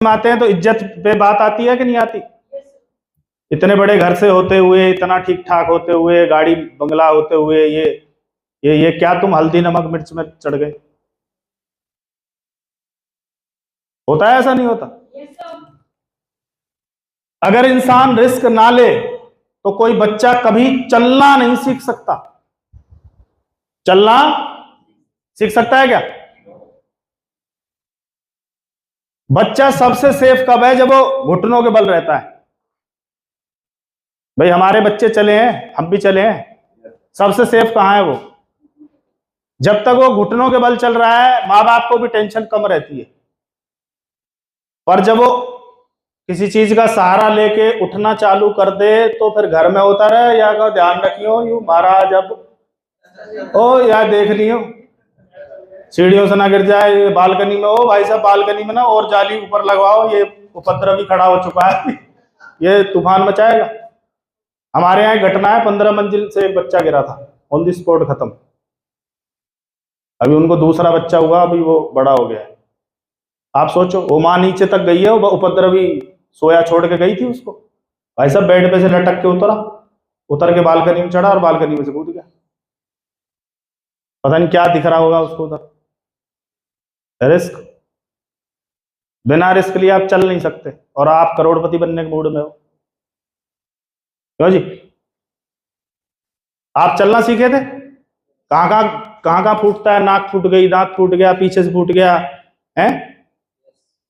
आते हैं तो इज्जत पे बात आती है कि नहीं आती? इतने बड़े घर से होते हुए, इतना ठीक ठाक होते हुए, गाड़ी बंगला होते हुए, ये क्या तुम हल्दी नमक मिर्च में चढ़ गए? होता है ऐसा? नहीं होता? अगर इंसान रिस्क ना ले तो कोई बच्चा कभी चलना नहीं सीख सकता। चलना सीख सकता है क्या? बच्चा सबसे सेफ कब है? जब वो घुटनों के बल रहता है। भाई हमारे बच्चे चले हैं, हम भी चले हैं, सबसे सेफ कहां है वो? जब तक वो घुटनों के बल चल रहा है, माँ बाप को भी टेंशन कम रहती है। और जब वो किसी चीज का सहारा लेके उठना चालू कर दे तो फिर घर में होता रहे, या का ध्यान रखियो यू महाराज, अब ओ या देख लियो सीढ़ियों से ना गिर जाए, बालकनी में हो भाई साहब, बालकनी में ना और जाली ऊपर लगवाओ, ये उपद्रवी खड़ा हो चुका है, ये तूफान मचाएगा। हमारे यहाँ घटना है, 15 मंजिल से एक बच्चा गिरा था, ऑन द स्पॉट खत्म। अभी उनको दूसरा बच्चा हुआ, अभी वो बड़ा हो गया है। आप सोचो, वो माँ नीचे तक गई है, वो उपद्रवी सोया छोड़ के गई थी उसको, भाई साहब बेड पे से लटक के उतर के बालकनी में चढ़ा और बालकनी में से कूद गया। पता नहीं क्या दिख रहा होगा उसको उधर। रिस्क, बिना रिस्क लिए आप चल नहीं सकते, और आप करोड़पति बनने के मूड में हो। क्यों जी? आप चलना सीखे थे? कहाँ फूटता है, नाक फूट गई, दांत फूट गया, पीछे से फूट गया है,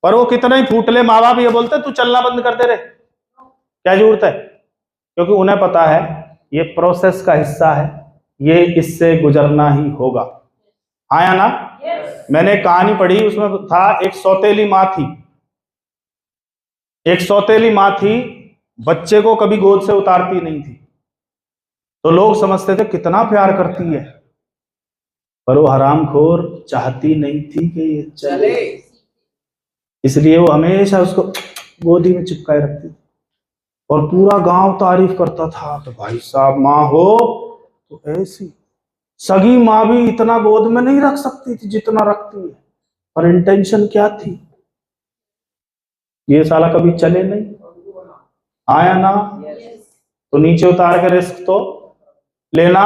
पर वो कितना ही फूट ले, माँ बाप ये बोलते तू चलना बंद कर दे रे, क्या जरूरत है? क्योंकि उन्हें पता है ये प्रोसेस का हिस्सा है, ये इससे गुजरना ही होगा। हाँ या ना? मैंने एक कहानी पढ़ी, उसमें था एक सौतेली माँ थी। एक सौतेली माँ थी, बच्चे को कभी गोद से उतारती नहीं थी, तो लोग समझते थे कितना प्यार करती है, पर वो हरामखोर चाहती नहीं थी कि ये चले, इसलिए वो हमेशा उसको गोदी में चिपकाए रखती थी। और पूरा गांव तारीफ करता था तो भाई साहब माँ हो तो ऐसी। सगी माँ भी इतना गोद में नहीं रख सकती थी जितना रखती है, पर इंटेंशन क्या थी? ये साला कभी चले नहीं, आया ना, तो नीचे उतार के रिस्क तो लेना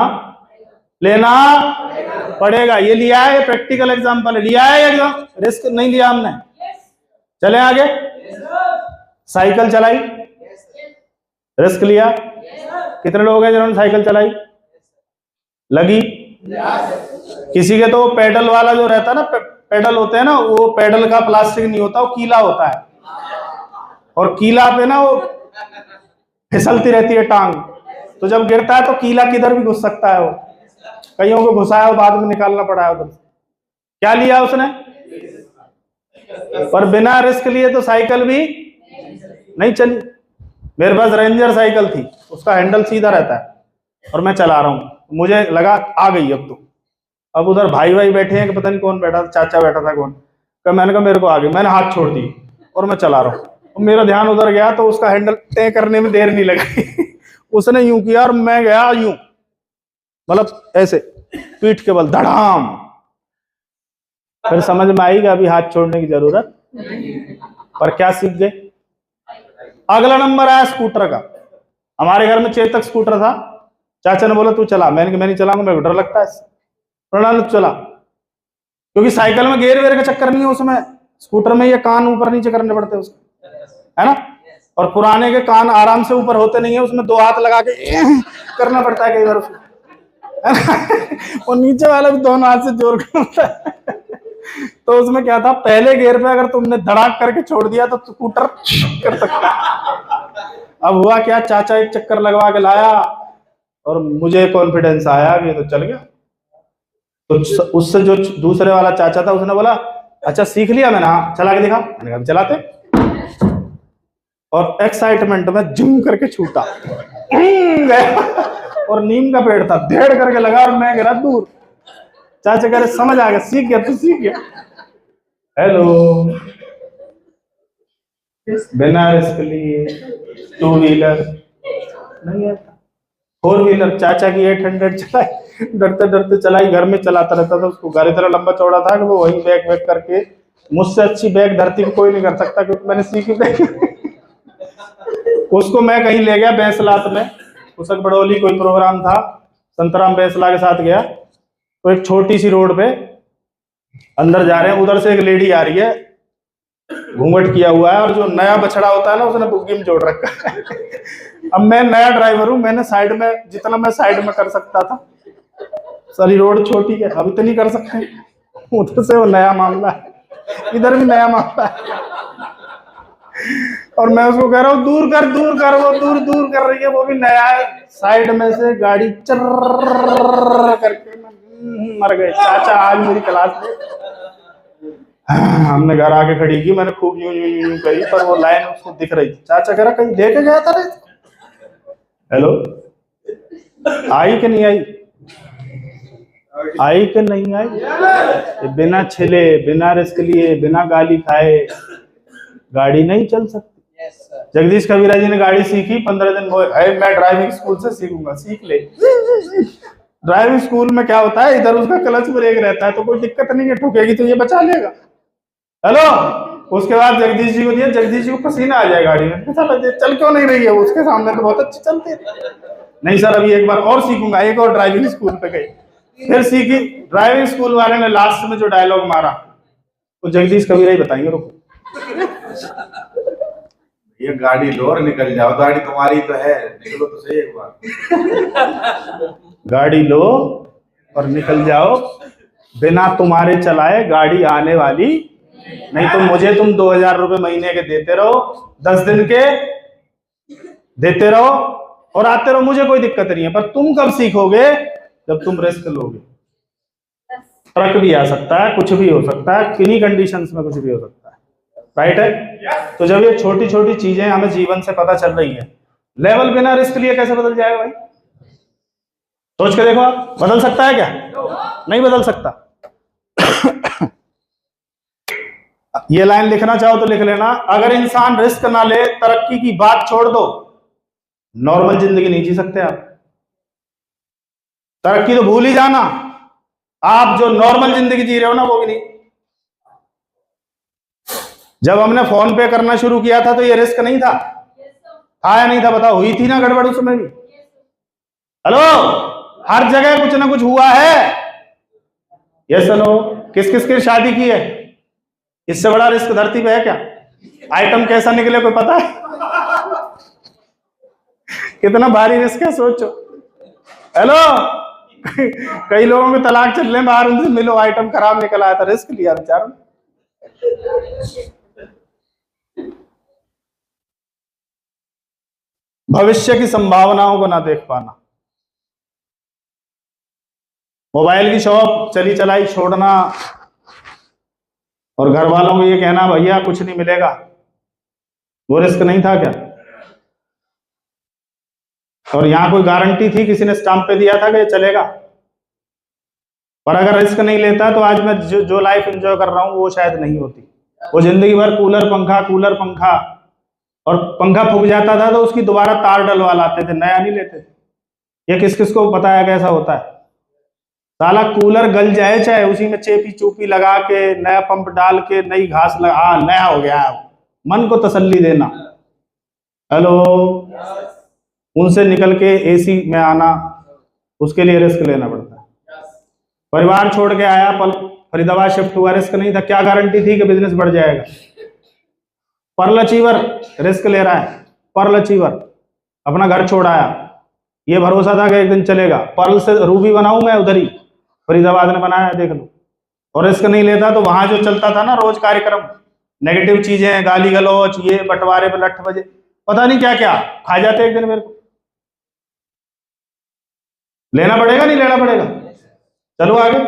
पड़ेगा। ये लिया है, ये प्रैक्टिकल एग्जांपल है, लिया है एग्जाम, रिस्क नहीं लिया हमने। चले आगे। साइकिल चलाई, रिस्क लिया। कितने लोग हैं जिन्होंने साइकिल चलाई? लगी। किसी के तो पेडल वाला जो रहता है ना, पेडल होते हैं ना, वो पेडल का प्लास्टिक नहीं होता, वो कीला होता है, और कीला पे ना वो फिसलती रहती है टांग, तो जब गिरता है तो कीला किधर भी घुस सकता है। वो कईयों को घुसाया और बाद में निकालना पड़ा है उधर। क्या लिया उसने? पर बिना रिस्क लिए तो साइकिल भी नहीं चली। मेरे पास रेंजर साइकिल थी, उसका हैंडल सीधा रहता है, और मैं चला रहा हूँ, मुझे लगा आ गई अब तो। अब उधर भाई बैठे हैं कि पता नहीं कौन बैठा था, चाचा बैठा था कौन, मैंने कहा मेरे को आ गई, मैंने हाथ छोड़ दी और मैं चला रहा हूँ। मेरा ध्यान उधर गया तो उसका हैंडल तय करने में देर नहीं लगी उसने यूं किया और मैं गया यूं, मतलब ऐसे पीठ के बल धड़ाम। फिर समझ में आई कि अभी हाथ छोड़ने की जरूरत, पर क्या सीख गए? अगला नंबर आया स्कूटर का। हमारे घर में चेतक स्कूटर था, चाचा ने बोला तू चला, मैंने कहा मैं नहीं चलाऊंगा, मेरे को डर लगता है इससे। प्रणाल चला, क्योंकि साइकिल में गेयर वेयर का चक्कर नहीं है उसमें, स्कूटर में ये कान ऊपर नीचे करने पड़ते हैं उसके, है ना, और पुराने के कान आराम से ऊपर होते नहीं है, उसमें 2 हाथ लगा के करना पड़ता है कई बार उसमें, और नीचे वाला भी 2 हाथ से जोर करता है तो उसमें क्या था, पहले गियर पे अगर तुमने धड़ाक करके छोड़ दिया तो स्कूटर कर सकता है। अब हुआ क्या, चाचा एक चक्कर लगवा के लाया और मुझे कॉन्फिडेंस आया कि तो चल गया। तो उससे जो दूसरे वाला चाचा था उसने बोला अच्छा सीख लिया? मैंने हाँ। चला के दिखा? मैंने कहा चलाते। और एक्साइटमेंट में जिम करके छूटा और नीम का पेड़ था, धेड़ करके लगा और मैं गिरा दूर। चाचा कह रहे समझ आ गया, सीख गया, तू सीख गया। हेलो, बिना रिस्क लिए 2 व्हीलर नहीं आता, 4 व्हीलर चाचा की 800 चलाई, डरते डरते चलाई, घर में चलाता रहता था उसको, घर इतना लंबा चौड़ा था कि वो वहीं बैक करके मुझसे अच्छी बैग धरती पे कोई नहीं कर सकता, क्योंकि मैंने सीखी बैग। उसको मैं कहीं ले गया बैसलात में, उसक बड़ौली कोई प्रोग्राम था, संतराम बैसला के साथ गया, तो एक छोटी सी रोड पे अंदर जा रहे हैं, उधर से एक लेडी आ रही है, घूंघट किया हुआ है, और जो नया बछड़ा होता है ना उसने बुग्गी में जोड़ रखा है। अब मैं नया ड्राइवर हूं, मैंने साइड में जितना मैं साइड में कर सकता था, सारी रोड छोटी है, अब इतनी कर सकते हैं, उधर से वो नया मामला है, इधर भी नया मामला है, और मैं उसको कह रहा हूँ दूर कर, वो दूर दूर कर रही है, वो भी नया है, साइड में से गाड़ी चर्र करके मर गए। चाचा आज मेरी क्लास में, हमने घर आके खड़ी की, मैंने खूब यूं यूं यूं करी, पर वो लाइन उसको दिख रही थी। चाचा कह रहा कहीं देखे गया था रे? हेलो, आई कि नहीं आई? आई कि नहीं आई? बिना छिले, बिना रिस्क लिए, बिना गाली खाए गाड़ी नहीं चल सकती। जगदीश कबीरा जी ने गाड़ी सीखी, 15 दिन मैं ड्राइविंग स्कूल से सीखूंगा, सीख ले। ड्राइविंग स्कूल में क्या होता है, इधर उसका क्लच ब्रेक रहता है, तो कोई दिक्कत नहीं है, ठुकेगी तो ये बचा लेगा। हेलो, उसके बाद जगदीश जी को दिया, जगदीश जी को पसीना आ जाए गाड़ी में, चल क्यों नहीं रही है, उसके सामने तो बहुत अच्छी चलती है। नहीं सर, अभी एक बार और सीखूंगा। एक और ड्राइविंग स्कूल पे गई, फिर सीखी। ड्राइविंग स्कूल वाले ने लास्ट में जो डायलॉग मारा, तो जगदीश कबीरा ही बताएंगे, रुको। ये गाड़ी लो और निकल जाओ, गाड़ी तुम्हारी तो है, निकलो तो सही एक बार। गाड़ी लो और निकल जाओ, बिना तुम्हारे चलाए गाड़ी आने वाली नहीं, तो मुझे तुम 2000 रुपए महीने के देते रहो, 10 दिन के देते रहो और आते रहो, मुझे कोई दिक्कत नहीं है। पर तुम कब सीखोगे? जब तुम रिस्क लोगे। ट्रक भी आ सकता है, कुछ भी हो सकता है, किन्हीं कंडीशंस में कुछ भी हो सकता है, राइट है? तो जब ये छोटी छोटी चीजें हमें जीवन से पता चल रही है, लेवल बिना रिस्क लिए कैसे बदल जाएगा भाई? सोच के देखो, आप बदल सकता है क्या? नहीं बदल सकता। ये लाइन लिखना चाहो तो लिख लेना, अगर इंसान रिस्क ना ले, तरक्की की बात छोड़ दो, नॉर्मल जिंदगी नहीं जी सकते आप। तरक्की तो भूल ही जाना, आप जो नॉर्मल जिंदगी जी रहे हो ना, वो भी नहीं। जब हमने फोन पे करना शुरू किया था तो ये रिस्क नहीं था? था या नहीं था? बताओ, हुई थी ना गड़बड़ उसमें भी? हेलो, हर जगह कुछ ना कुछ हुआ है। Yes no? किस किस की शादी की है? इससे बड़ा रिस्क धरती पे है क्या? आइटम कैसा निकले कोई पता है? कितना भारी रिस्क है, सोचो। हेलो, कई लोगों के तलाक चल रहे हैं बाहर, उनसे मिलो, आइटम खराब निकल आया था, रिस्क लिया बेचारों। भविष्य की संभावनाओं को ना देख पाना, मोबाइल की शॉप चली चलाई छोड़ना, और घर वालों को ये कहना भैया कुछ नहीं मिलेगा, वो रिस्क नहीं था क्या? और यहां कोई गारंटी थी, किसी ने स्टाम्प पे दिया था कि ये चलेगा? पर अगर रिस्क नहीं लेता तो आज मैं जो लाइफ एंजॉय कर रहा हूं वो शायद नहीं होती। वो जिंदगी भर कूलर पंखा, और पंखा फूक जाता था तो उसकी दोबारा तार डलवा लाते थे, नया नहीं लेते थे। ये किस किस को पता है कैसा होता है? साला कूलर गल जाए, चाहे उसी में चेपी चूपी लगा के, नया पंप डाल के, नई घास लगा, हाँ नया हो गया। मन को तसल्ली देना। हेलो, उनसे निकल के एसी में आना, उसके लिए रिस्क लेना पड़ता है। परिवार छोड़ के आया, फरीदाबाद शिफ्ट हुआ, रिस्क नहीं था? क्या गारंटी थी कि बिजनेस बढ़ जाएगा? पर्ल अचीवर रिस्क ले रहा है, पर्ल अचीवर अपना घर छोड़ आया, ये भरोसा था कि एक दिन चलेगा, पर्ल से रूबी बनाऊं मैं, उधर ही फरीदाबाद ने बनाया, देख लो। और रिस्क नहीं लेता तो वहां जो चलता था ना रोज कार्यक्रम, नेगेटिव चीजें, गाली गलौच, ये बंटवारे पे लठ बजे, पता नहीं क्या क्या खा जाते एक दिन मेरे को। लेना पड़ेगा नहीं लेना पड़ेगा? चलो आगे।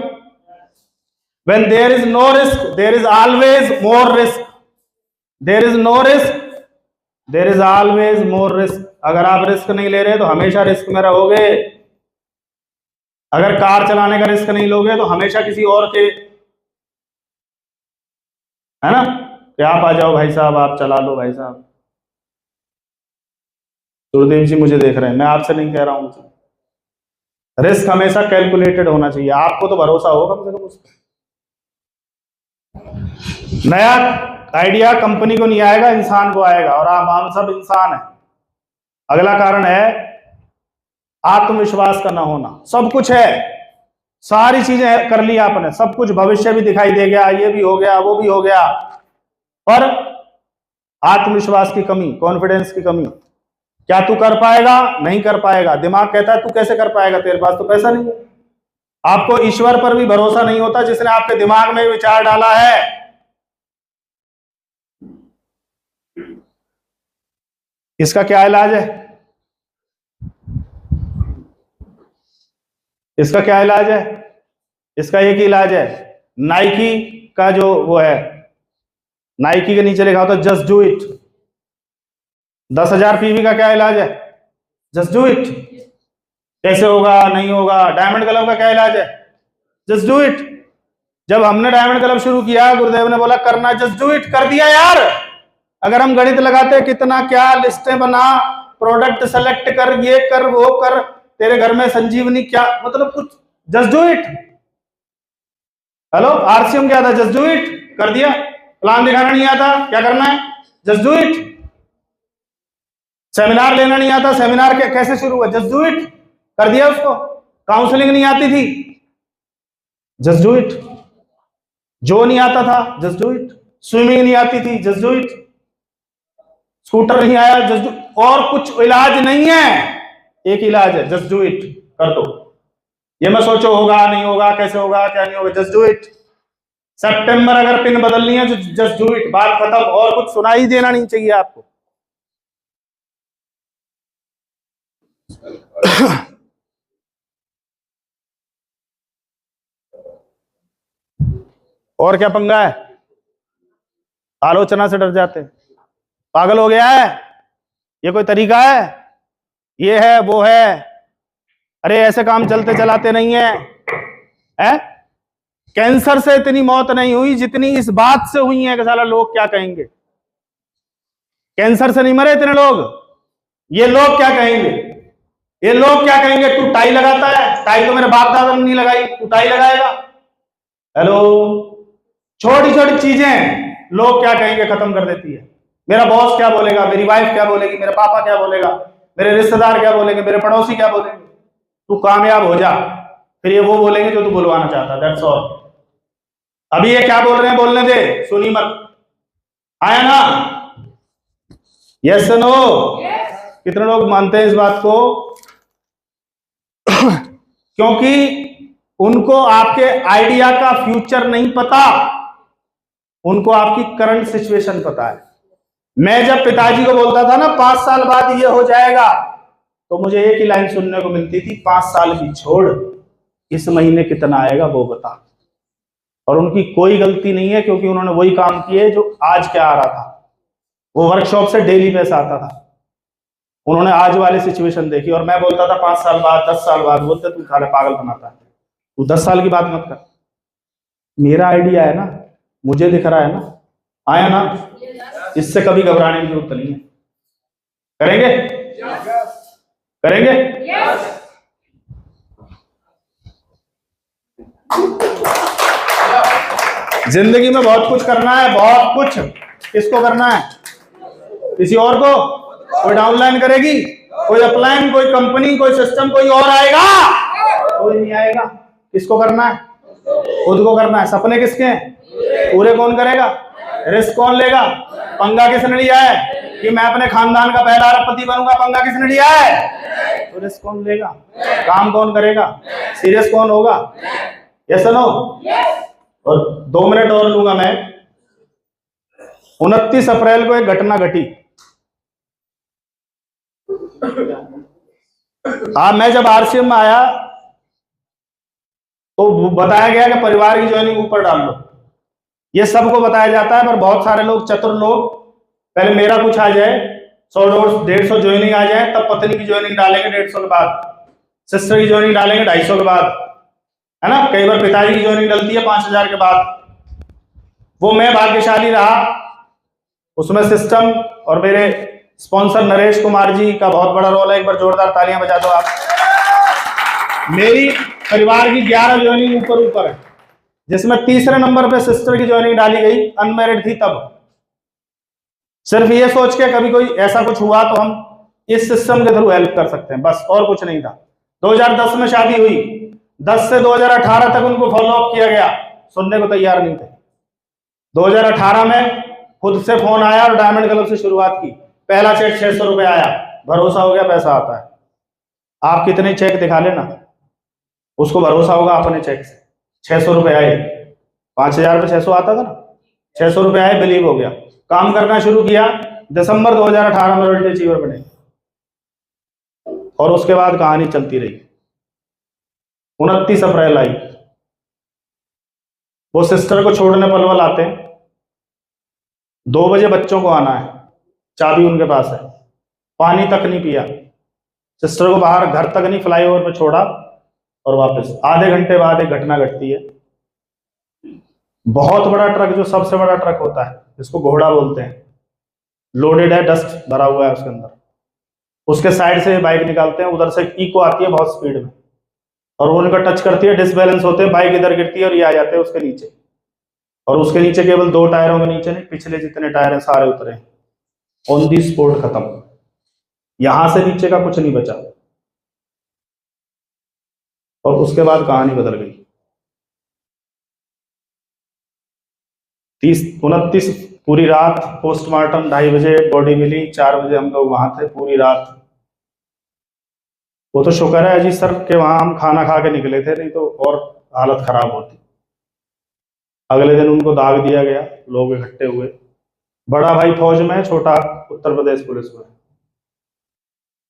When there is no risk, there is always more risk. There is no risk, there is always more risk. अगर आप रिस्क नहीं ले रहे तो हमेशा रिस्क में रहोगे। अगर कार चलाने का रिस्क नहीं लोगे तो हमेशा किसी और के, है ना, कि आप आ जाओ भाई साहब, आप चला लो भाई साहब। सुरदेव जी मुझे देख रहे हैं, मैं आपसे नहीं कह रहा हूं। रिस्क हमेशा कैलकुलेटेड होना चाहिए, आपको तो भरोसा होगा कम से कम उस पर। नया आइडिया कंपनी को नहीं आएगा, इंसान को आएगा, और हम सब इंसान हैं। अगला कारण है आत्मविश्वास का ना होना। सब कुछ है, सारी चीजें कर ली आपने, सब कुछ, भविष्य भी दिखाई दे गया, ये भी हो गया, वो भी हो गया, पर आत्मविश्वास की कमी, कॉन्फिडेंस की कमी। क्या तू कर पाएगा? नहीं कर पाएगा। दिमाग कहता है तू कैसे कर पाएगा, तेरे पास तो पैसा नहीं है। आपको ईश्वर पर भी भरोसा नहीं होता जिसने आपके दिमाग में विचार डाला है। इसका क्या इलाज है? इसका क्या इलाज है? इसका एक ही इलाज है, नाइकी का जो वो है, नाइकी के नीचे लिखा होता है जस्ट डू इट। 10,000 पीवी का क्या इलाज है? Just do it. कैसे होगा, नहीं होगा। डायमंड क्लब का क्या इलाज है? Just do it. जब हमने डायमंड क्लब शुरू किया, गुरुदेव ने बोला करना, जस्ट डू इट, कर दिया यार। अगर हम गणित लगाते कितना क्या लिस्टें बना, प्रोडक्ट सेलेक्ट कर, ये कर, वो कर, तेरे घर में संजीवनी क्या, मतलब कुछ, just do it. Hello, RCM क्या था? जस्ट डू इट, कर दिया। प्लान दिखाना नहीं आता, क्या करना है? Just do it. सेमिनार लेना नहीं आता, सेमिनार कैसे शुरू हुआ? जस्ट डू इट, कर दिया उसको। काउंसलिंग नहीं आती थी, जस्ट डू इट। जो नहीं आता था, जस्ट डू इट। स्विमिंग नहीं आती थी, जस्ट डू इट। स्कूटर नहीं आया, जस्ट डू। और कुछ इलाज नहीं है, एक इलाज है, जस्ट डू इट, कर दो। ये मैं सोचो होगा नहीं होगा, कैसे होगा, क्या नहीं होगा, जस्ट डू इट। सितंबर अगर पिन बदलनी है, जस्ट डू इट, बात खत्म। और कुछ सुनाई देना नहीं चाहिए आपको। और क्या पंगा है? आलोचना से डर जाते हैं। पागल हो गया है? ये कोई तरीका है? ये है, वो है। अरे ऐसे काम चलते चलाते नहीं है? कैंसर से इतनी मौत नहीं हुई जितनी इस बात से हुई है कि साला लोग क्या कहेंगे। कैंसर से नहीं मरे इतने लोग, ये लोग क्या कहेंगे, ये लोग क्या कहेंगे। तू टाई लगाता है, टाई तो मेरे बाप दादा ने नहीं लगाई, तू टाई लगाएगा? हेलो, छोटी छोटी चीजें लोग क्या कहेंगे खत्म कर देती है। मेरा बॉस क्या बोलेगा, मेरी वाइफ क्या बोलेगी, मेरा पापा क्या बोलेगा, मेरे रिश्तेदार क्या बोलेंगे, मेरे पड़ोसी क्या बोलेंगे। तू कामयाब हो जा, फिर ये वो बोलेंगे जो तू बुलवाना चाहता। That's all. अभी ये क्या बोल रहे हैं बोलने दे, सुनी मत। आया ना? Yes no? कितने लोग मानते हैं इस बात को? क्योंकि उनको आपके आइडिया का फ्यूचर नहीं पता, उनको आपकी करंट सिचुएशन पता है। मैं जब पिताजी को बोलता था ना 5 साल बाद ये हो जाएगा, तो मुझे एक ही लाइन सुनने को मिलती थी, 5 साल की छोड़, इस महीने कितना आएगा वो बता। और उनकी कोई गलती नहीं है, क्योंकि उन्होंने वही काम किए जो आज क्या आ रहा था। वो वर्कशॉप से डेली पैसा आता था, उन्होंने आज वाली सिचुएशन देखी। और मैं बोलता था 5 साल बाद, 10 साल बाद, बोलते तू साले पागल बनाता है, तू 10 साल की बात मत कर। मेरा आइडिया है ना, मुझे दिख रहा है ना, आया ना? इससे कभी घबराने की जरूरत नहीं है। करेंगे? करेंगे? जिंदगी में बहुत कुछ करना है, बहुत कुछ। किसको करना है? किसी और को? कोई डाउनलाइन करेगी, कोई अपलाइन, कोई कंपनी, कोई सिस्टम, कोई और आएगा? कोई नहीं आएगा। किसको करना है? खुद को करना है। सपने किसके हैं? पूरे कौन करेगा? रिस्क कौन लेगा? पंगा किसने लिया है कि मैं अपने खानदान का पहला अरबपति बनूंगा? पंगा किसने लिया है? तो रिस्क कौन लेगा? काम कौन करेगा? सीरियस कौन होगा? Yes no? और 2 मिनट और लूंगा मैं। 29 अप्रैल को एक घटना घटी। मैं जब आरसीएम में आया तो बताया गया कि परिवार की ज्वाइनिंग ऊपर डाल लो। ये सबको बताया जाता है, पर बहुत सारे लोग, चतुर लोग, पहले मेरा कुछ आ जाए, 100-150 ज्वाइनिंग आ जाए, तब पत्नी की ज्वाइनिंग डालेंगे 150 के बाद, सिस्टर की ज्वाइनिंग डालेंगे 250 के बाद, है ना? कई बार पिताजी की ज्वाइनिंग डलती है 5000 के बाद। वो मैं भाग्यशाली रहा, उसमें सिस्टम और मेरे स्पॉन्सर नरेश कुमार जी का बहुत बड़ा रोल है। एक बार जोरदार तालियां बजा दो आप। मेरी परिवार की 11 ज्वाइनिंग ऊपर है। जिसमें तीसरे नंबर पे सिस्टर की ज्वाइनिंग डाली गई, अनमैरिड थी तब। सिर्फ ये सोच के कभी कोई ऐसा कुछ हुआ तो हम इस सिस्टम के थ्रू हेल्प कर सकते हैं, बस, और कुछ नहीं था। 2010 में शादी हुई, 10 से 2018 तक उनको फॉलो अप किया गया, सुनने को तैयार नहीं थे। 2018 में खुद से फोन आया और डायमंड क्लब से शुरुआत की। पहला चेक 600 रुपए आया, भरोसा हो गया पैसा आता है। आप कितने चेक दिखा लेना, उसको भरोसा होगा अपने चेक से। 600 रुपए आए, 5000 पे 600 आता था ना, 600 रुपए आए, बिलीव हो गया, काम करना शुरू किया। दिसंबर 2018 में रॉयल्टी अचीवर बने, और उसके बाद कहानी चलती रही। 29 अप्रैल आई, वो सिस्टर को छोड़ने पलवल आते हैं। 2 बजे बच्चों को आना है, चाबी उनके पास है, पानी तक नहीं पिया, सिस्टर को बाहर घर तक नहीं, फ्लाईओवर पे छोड़ा और वापस। आधे घंटे बाद एक घटना घटती है। बहुत बड़ा ट्रक, जो सबसे बड़ा ट्रक होता है जिसको घोड़ा बोलते हैं, लोडेड है, डस्ट भरा हुआ है उसके अंदर, उसके साइड से बाइक निकालते हैं, उधर से इको आती है बहुत स्पीड में, और वो उनका टच करती है, डिसबैलेंस होते हैं, बाइक इधर गिरती है और ये आ जाते हैं उसके नीचे। और उसके नीचे केवल 2 टायरों के नीचे नहीं, पिछले जितने टायर हैं सारे उतरे, ऑन दी स्पॉट खत्म, यहां से नीचे का कुछ नहीं बचा। और उसके बाद कहानी बदल गई। 29 पूरी रात पोस्टमार्टम, 2:30 बजे बॉडी मिली, 4 बजे हम लोग वहां थे पूरी रात। वो तो शुक्र है अजीत सर के वहां हम खाना खा के निकले थे, नहीं तो और हालत खराब होती। अगले दिन उनको दाग दिया गया, लोग इकट्ठे हुए। बड़ा भाई फौज में, छोटा उत्तर प्रदेश पुलिस में।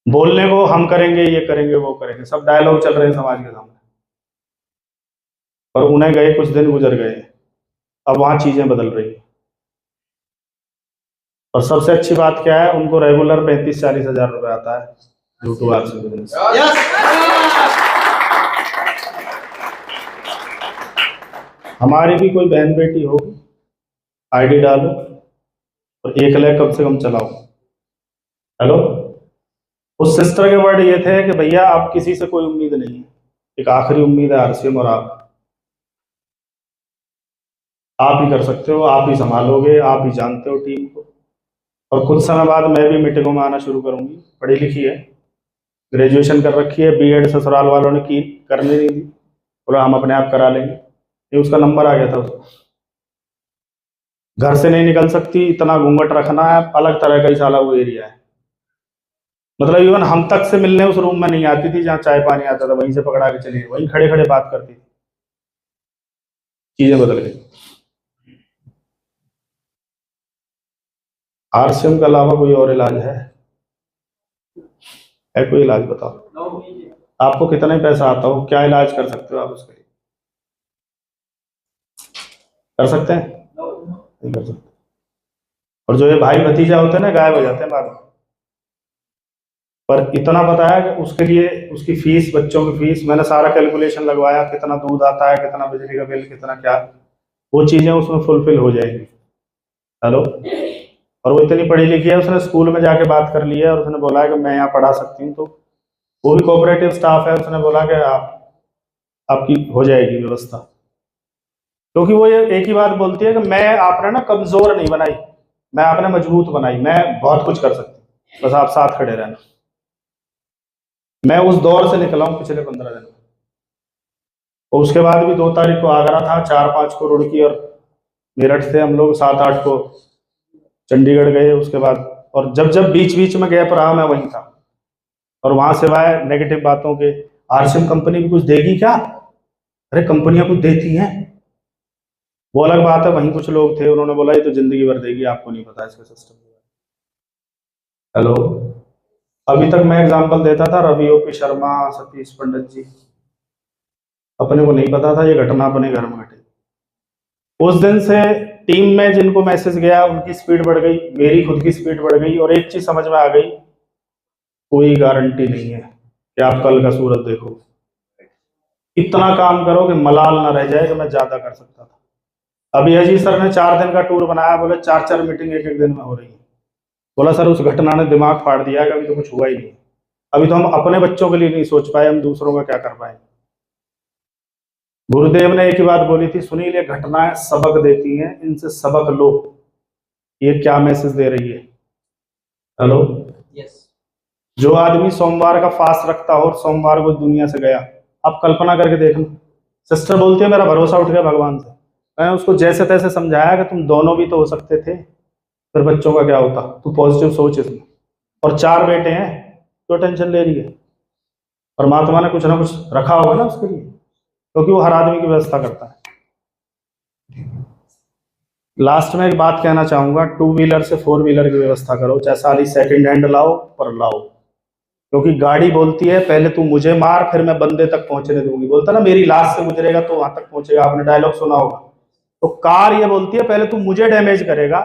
बोलने को हम करेंगे, ये करेंगे, वो करेंगे, सब डायलॉग चल रहे हैं समाज के सामने। और उन्हें गए, कुछ दिन गुजर गए, अब वहां चीजें बदल रही है। और सबसे अच्छी बात क्या है, उनको रेगुलर 35-40 हजार रुपए आता है यूट्यूब ऐप से बिजनेस। हमारी भी कोई बहन बेटी होगी, आईडी डालो और 1 लाख कम से कम चलाओ। हेलो, उस सिस्टर के वर्ड ये थे कि भैया आप किसी से कोई उम्मीद नहीं है, एक आखिरी उम्मीद है आरसीएम, और आप ही कर सकते हो, आप ही संभालोगे, आप ही जानते हो टीम को। और कुछ समय बाद मैं भी मीटिंगों में आना शुरू करूंगी। पढ़ी लिखी है, ग्रेजुएशन कर रखी है, बीएड ससुराल वालों ने की, करने नहीं दी, बोला हम अपने आप करा लेंगे। ये उसका नंबर आ गया था उसको। घर से नहीं निकल सकती, इतना घूंघट रखना है, अलग तरह का ही साला वो एरिया है। मतलब इवन हम तक से मिलने उस रूम में नहीं आती थी जहाँ चाय पानी आता था, वहीं से पकड़ा के चली, वहीं खड़े खड़े बात करती थी। चीजें बदल गई। आरसीएम के अलावा कोई और इलाज है कोई इलाज बताओ। आपको कितना पैसा आता हो, क्या इलाज कर सकते हो आप उसके लिए? कर सकते हैं? नहीं कर सकते। और जो ये भाई भतीजा होते हैं ना, गायब हो जाते हैं बाद में। पर इतना पता है कि उसके लिए उसकी फीस, बच्चों की फीस, मैंने सारा कैलकुलेशन लगवाया, कितना दूध आता है, कितना बिजली का बिल, कितना क्या, वो चीजें उसमें फुलफिल हो जाएंगी। हेलो, और वो इतनी पढ़ी लिखी है, उसने स्कूल में जाके बात कर ली है और उसने बोला है कि मैं यहाँ पढ़ा सकती हूँ, तो वो भी कोऑपरेटिव स्टाफ है, उसने बोला कि आपकी हो जाएगी व्यवस्था। क्योंकि वो ये एक ही बात बोलती है कि मैं आपने ना कमजोर नहीं बनाई, मैं आपने मजबूत बनाई, मैं बहुत कुछ कर सकती हूँ, बस आप साथ खड़े रहना। मैं उस दौर से निकला हूँ पिछले 15 दिन में। और उसके बाद भी 2 तारीख को आगरा था, 4-5 को रुड़की और मेरठ से हम लोग, 7-8 को चंडीगढ़ गए उसके बाद। और जब जब बीच बीच में गैप रहा, मैं वहीं था। और वहां सिवाय नेगेटिव बातों के, आरसीएम कंपनी भी कुछ देगी क्या? अरे कंपनियां कुछ देती हैं, वो अलग बात है। वहीं कुछ लोग थे, उन्होंने बोला ये तो जिंदगी भर देगी, आपको नहीं पता इसके सिस्टम के। हेलो, अभी तक मैं एग्जांपल देता था, रवि ओपी शर्मा, सतीश पंडित जी, अपने को नहीं पता था ये घटना अपने घर में घटी। उस दिन से टीम में जिनको मैसेज गया उनकी स्पीड बढ़ गई, मेरी खुद की स्पीड बढ़ गई। और एक चीज समझ में आ गई, कोई गारंटी नहीं है कि आप कल का सूरज देखो। इतना काम करो कि मलाल ना रह जाए कि मैं ज्यादा कर सकता था। अभी अजीत सर ने 4 दिन का टूर बनाया, बोले 4-4 मीटिंग एक दिन में हो रही है। बोला सर उस घटना ने दिमाग फाड़ दिया है, अभी तो कुछ हुआ ही नहीं, अभी तो हम अपने बच्चों के लिए नहीं सोच पाए, हम दूसरों का क्या कर पाए। गुरुदेव ने एक ही बात बोली थी, सुनील ये घटनाएं सबक देती हैं, इनसे सबक लो। ये क्या मैसेज दे रही है? हेलो, यस, जो आदमी सोमवार का फास्ट रखता हो और सोमवार को दुनिया से गया, आप कल्पना करके देखना। सिस्टर बोलती है मेरा भरोसा उठ गया भगवान से। मैंने उसको जैसे तैसे समझाया कि तुम दोनों भी तो हो सकते थे, फिर बच्चों का क्या होता, तू पॉजिटिव सोच इसमें। और 4 बेटे हैं, तो टेंशन ले रही है? परमात्मा ने कुछ ना कुछ रखा होगा ना उसके लिए, क्योंकि वो हर आदमी की व्यवस्था करता है। लास्ट में एक बात कहना चाहूंगा, 2 व्हीलर से 4 व्हीलर की व्यवस्था करो, चाहे सारी सेकंड हैंड लाओ पर लाओ। क्योंकि गाड़ी बोलती है पहले तू मुझे मार फिर मैं बंदे तक पहुंचने दूंगी, बोलता ना मेरी लाश से गुजरेगा तो वहां तक पहुंचेगा, आपने डायलॉग सुना होगा। तो कार ये बोलती है पहले तू मुझे डैमेज करेगा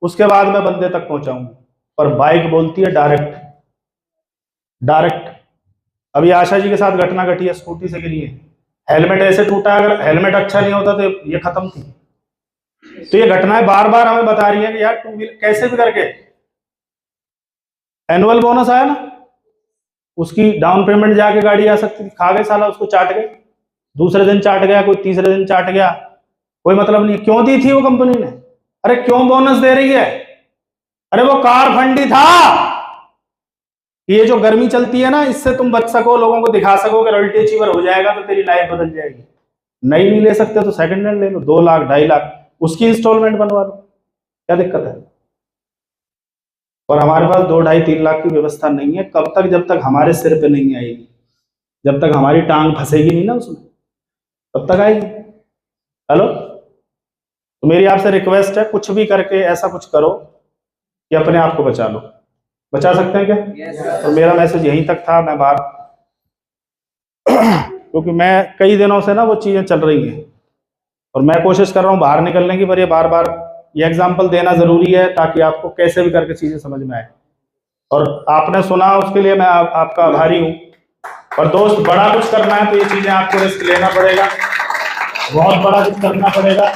उसके बाद मैं बंदे तक पहुंचाऊंगी। पर बाइक बोलती है डायरेक्ट डायरेक्ट। अभी आशा जी के साथ घटना घटी है, स्कूटी से गिरी है, हेलमेट ऐसे टूटा, अगर हेलमेट अच्छा नहीं होता तो ये खत्म थी। तो ये घटनाएं बार बार हमें बता रही है कि यार 2 व्हीलर कैसे भी करके, एनुअल बोनस आया ना, उसकी डाउन पेमेंट जाके गाड़ी आ सकती थी, खा गए साला, उसको चाट गए, दूसरे दिन चाट गया, कोई तीसरे दिन चाट गया, कोई मतलब नहीं। क्यों दी थी वो कंपनी ने? अरे क्यों बोनस दे रही है? अरे वो कार फंडी था। ये जो गर्मी चलती है ना, इससे तुम बच सको, लोगों को दिखा सको कि रॉयल्टी अचीवर हो जाएगा तो तेरी लाइफ बदल जाएगी। नहीं ले सकते तो सेकंड हैंड ले लो, 2 लाख 2.5 लाख उसकी इंस्टॉलमेंट बनवा लो, क्या दिक्कत है? और हमारे पास 2, 2.5, 3 लाख की व्यवस्था नहीं है। कब तक? जब तक हमारे सिर पे नहीं आएगी, जब तक हमारी टांग फंसेगी नहीं ना उसमें, तब तक आएगी। हेलो, तो मेरी आपसे रिक्वेस्ट है, कुछ भी करके ऐसा कुछ करो कि अपने आप को बचा लो। बचा सकते हैं क्या? यस। और मेरा मैसेज यहीं तक था। मैं बात क्योंकि मैं कई दिनों से ना वो चीजें चल रही हैं और मैं कोशिश कर रहा हूँ बाहर निकलने की, पर ये बार बार ये एग्जाम्पल देना जरूरी है ताकि आपको कैसे भी करके चीजें समझ में आए। और आपने सुना उसके लिए मैं आपका आभारी हूँ। और दोस्त, बड़ा कुछ करना है तो ये चीजें आपको रिस्क लेना पड़ेगा, बहुत बड़ा कुछ करना पड़ेगा।